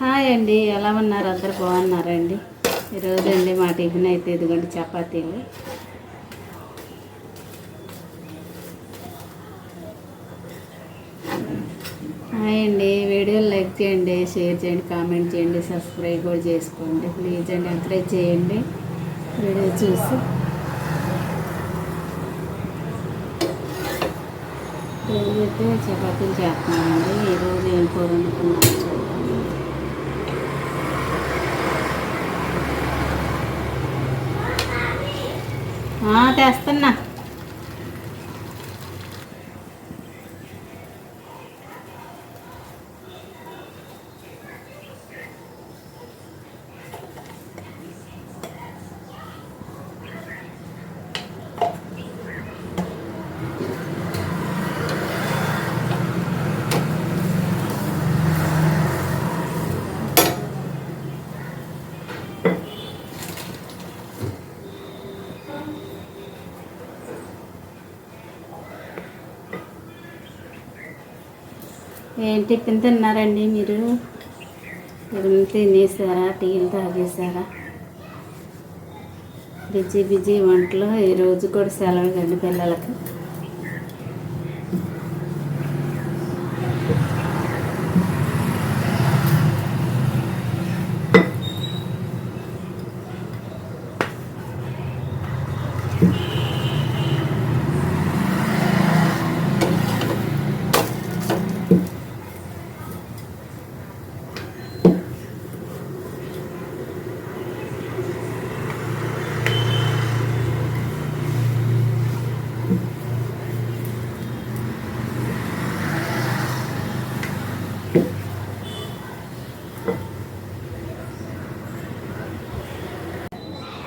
Hi అండి, ఎలా ఉన్నారు? అందరు బాగున్నారండి? ఈరోజు అండి మా టిఫిన్ అయితే ఇదిగోండి చపాతీలు. హాయ్ అండి, వీడియోలు లైక్ చేయండి, షేర్ చేయండి, కామెంట్ చేయండి, సబ్స్క్రైబ్ కూడా చేసుకోండి. ప్లీజ్ అండి, ఎంకరేజ్ చేయండి వీడియో చూసి. రోజైతే చపాతీలు చేస్తున్నానండి. ఈరోజు ఏం కూర వండుకున్నాను చూడండి. తెస్తున్నా. ఏం టిఫిన్ తిన్నారండి మీరు? తినేసారా? టీలు తాగేసారా? బిజీ బిజీ వంటలు. ఈరోజు కూడా సెలవు కండి పిల్లలకి.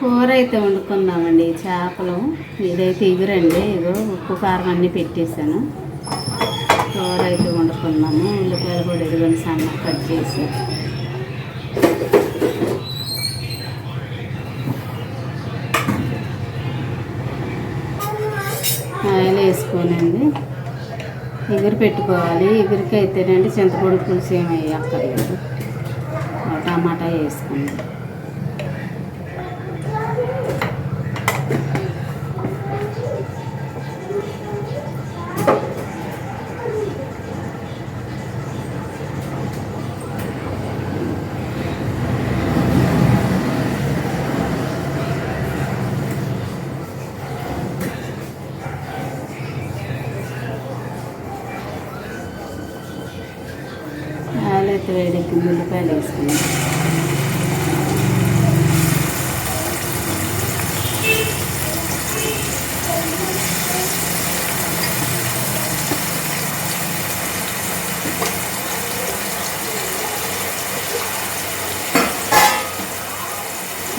కూర అయితే వండుకుందామండి, చేపలు. ఇదైతే ఇగురండి, ఇగో ఉప్పు కారం అన్నీ పెట్టేశాను. కూర అయితే వండుకుందాము. ఉల్లిపాయలు కూడా ఇదిగోండి సన్నగా కట్ చేసి. ఆయిల్ వేసుకోనండి, ఎగురు పెట్టుకోవాలి. ఎగురికి అయితేనండి చింతపొడి పులుసు ఏమి వేయక్కర్లేదు. టమాటా వేసుకుంది. అయితే వేడెక్కి ఉల్లిపాయలు వేసుకుందాం.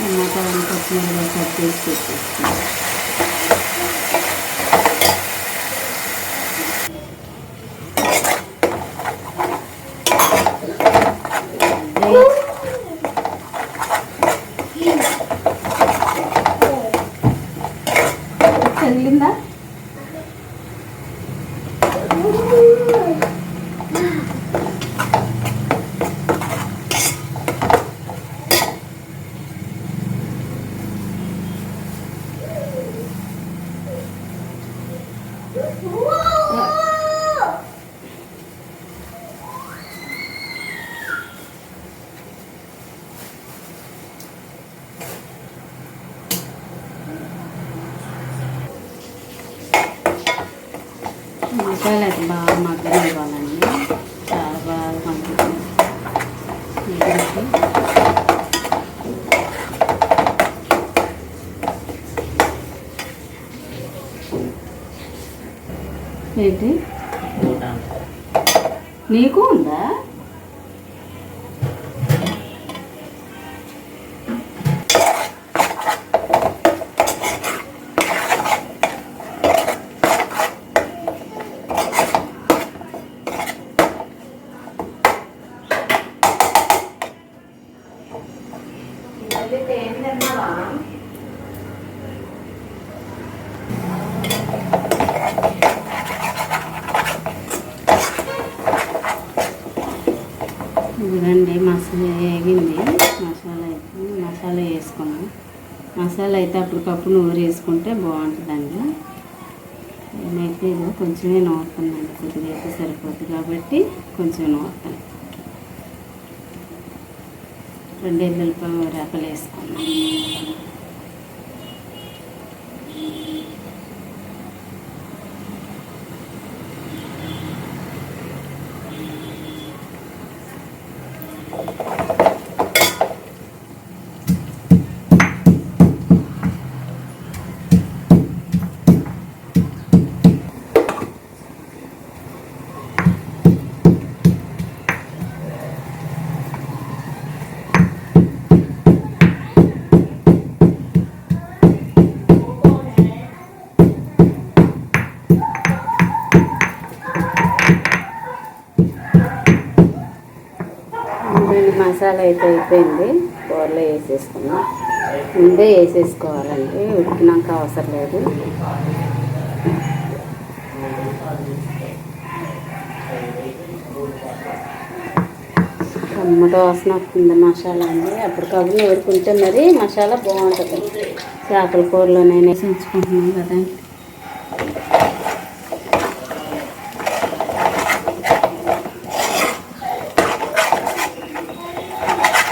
టమాటా కొత్తిమీర కట్ చేసి పెట్టేసుకుందాం. చల్లిందా? ఉల్లిపాయలు అయితే బాగా మగ్గనివ్వాలండి, చాలా బాగా మగ్గుతుంది. ఏంటి నీకు ఉందా? ఏం తిన్నావా? ఇదిగండి మసాలా వేగింది. మసాలా వేసుకున్నాం. మసాలా అయితే అప్పటికప్పుడు నూరు వేసుకుంటే బాగుంటుందండి. నేనైతే ఇది కొంచెమే నూరుతానండి, కొద్దిగా అయితే సరిపోద్ది కాబట్టి కొంచెం నూరుతాను. 2 ఎల్లుల్లిపాయ రేపలు వేసుకున్నాం. మసాలా అయితే అయిపోయింది. కూరలో వేసేసుకున్నాం. ముందే వేసేసుకోవాలండి, ఉడికినాక అవసరం లేదు. టమాటో వాసన వస్తుంది మసాలా అండి. అప్పటికప్పుడు నూరుకుంటే మరి మసాలా బాగుంటుంది. చేపల కూరలో నేను వేసించుకుంటున్నాను కదా.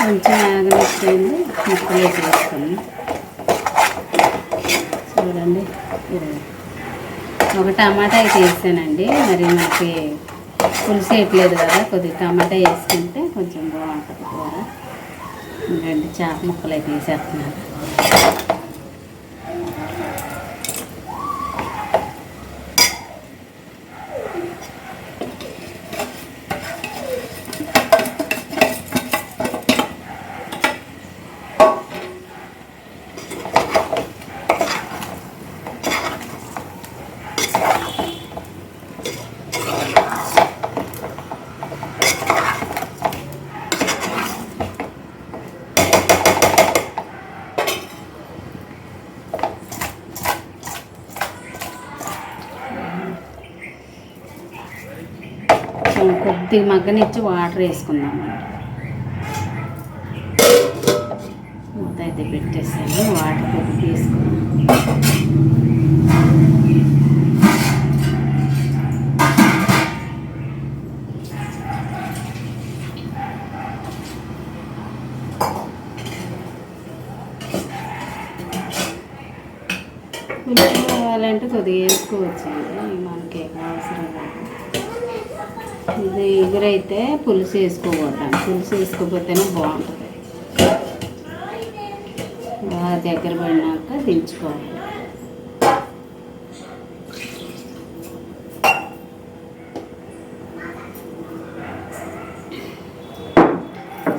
కొంచెం ఆగనిచ్చేయండి, ముక్కలు వేసుకొని చూడండి. ఒక టమాటా అయితే వేసానండి, మరి నాకు పులుసు వేయట్లేదు కదా, కొద్దిగా టమాటా వేసుకుంటే కొంచెం బాగుంటుంది కూర. ఎందుకంటే చేప ముక్కలు అయితే వేసేస్తున్నాను. కొద్దిగా మగ్గనిచ్చి వాటర్ వేసుకుందామండి. మూత అయితే పెట్టేసాను, వాటర్ కొద్దిగా తీసుకున్నాను. పులుసు కావాలంటే కొద్దిగా వేసుకోవచ్చండి, మనకి అవసరం లేదు. ఇది ఎగురైతే పులుసు వేసుకోకూడదు, పులుసు వేసుకోకపోతేనే బాగుంటుంది. బాగా దగ్గర పడినాక దించుకోవాలి.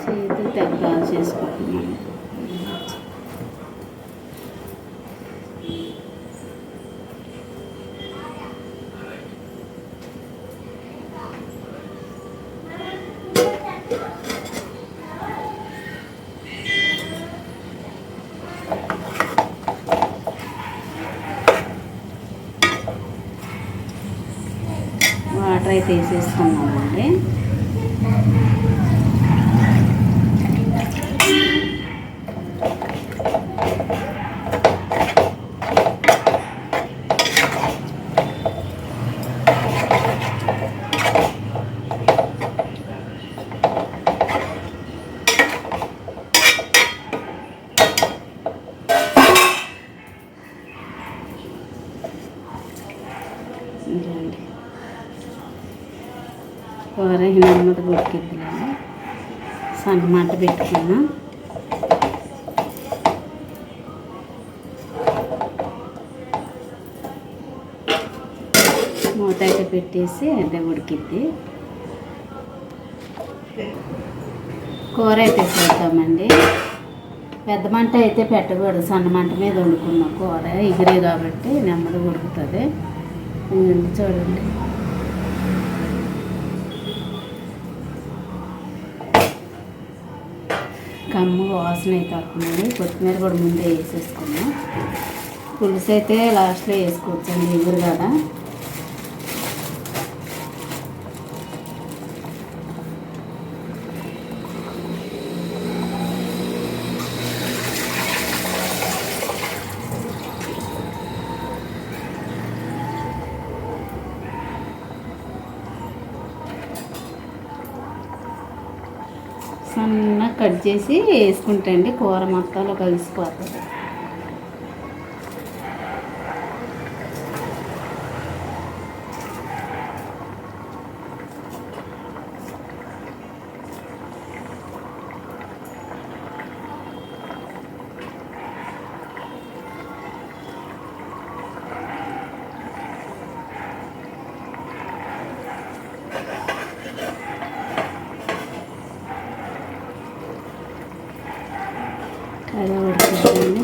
చేతి దగ్గర చేసుకుంటున్నాను. వాటర్ అయితే వేసేసుకున్నామండి. కూర నెమ్మది ఉడికిద్దిలేండి, సన్నమాట పెట్టుకున్నా. మూత అయితే పెట్టేసి అదే ఉడికిద్ది. కూర అయితే చేద్దామండి. పెద్ద మంట అయితే పెట్టకూడదు, సన్న మంట మీద వండుకున్నాం. కూర ఎగిరే కాబట్టి నెమ్మది ఉడుకుతుంది. చూడండి, కమ్మ వాసన అయితే వస్తుందండి. కొత్తిమీర కూడా ముందే వేసేసుకున్నాం. పులుసు అయితే లాస్ట్లో వేసుకోవచ్చండి, ఎగురు కదా. సన్నగా కట్ చేసి వేసుకుంటే అండి కూర మొత్తంలో కలిసిపోతుంది. అదే ఉడుకుతుందండి.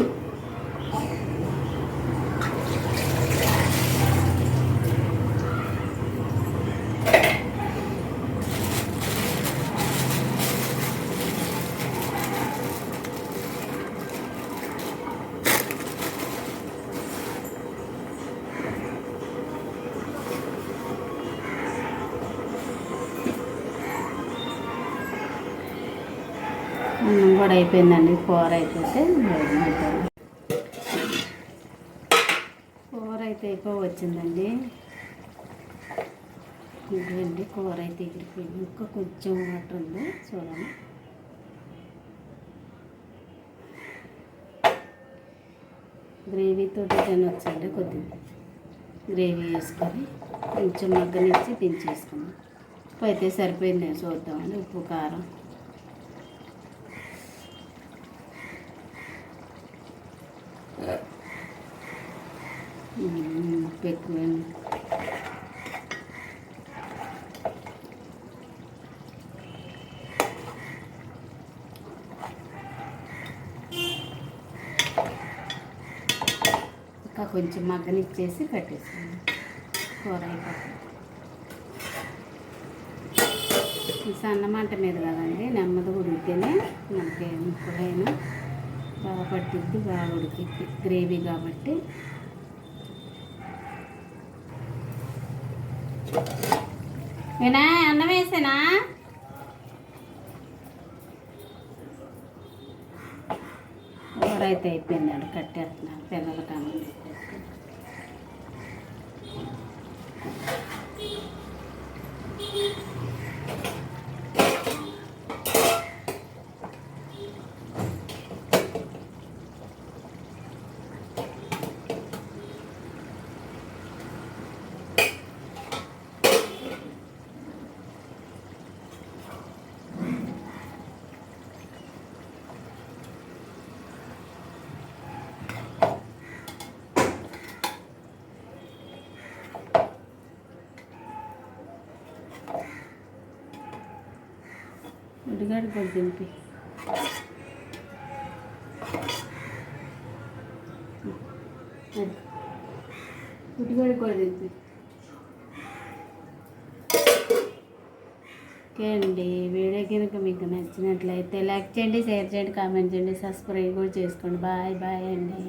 అన్నం కూడా అయిపోయిందండి. కూర అయిపోతే కూర అయితే వచ్చిందండి. ఇదండి కూర అయితే ఎగిరిపోయింది. ఇంకా కొంచెం వాటర్ ఉంది చూడండి. గ్రేవీతో తినొచ్చండి. కొద్దిగా గ్రేవీ వేసుకొని కొంచెం మగ్గనిచ్చి దించేసుకున్నాం. ఉప్పు అయితే సరిపోయింది చూద్దామండి. ఉప్పు కారం ఉప్పు ఎక్కువైంది. ఇంకా కొంచెం మగ్గనిచ్చేసి పెట్టేసాను. కూర అయిపోతుంది. సన్న మంట మీద కదండి, నెమ్మదిగా ఉడికితేనే మనకి ముక్కలైనా బాగా పట్టిద్ది, బాగా ఉడికిద్ది. గ్రేవీ కాబట్టి నేనా అన్నం వేసానా? కూర అయితే అయిపోయిందండి. కట్టేస్తున్నాను పిల్లలకి అన్నం పెట్టేస్తాను. ఉడిగాడు కూడా దింపి ఉడిగాడు కూడా దింపి. ఓకే అండి. వీడియో కనుక మీకు నచ్చినట్లయితే లైక్ చేయండి, షేర్ చేయండి, కామెంట్ చేయండి, సబ్స్క్రైబ్ కూడా చేసుకోండి. బాయ్ బాయ్ అండి.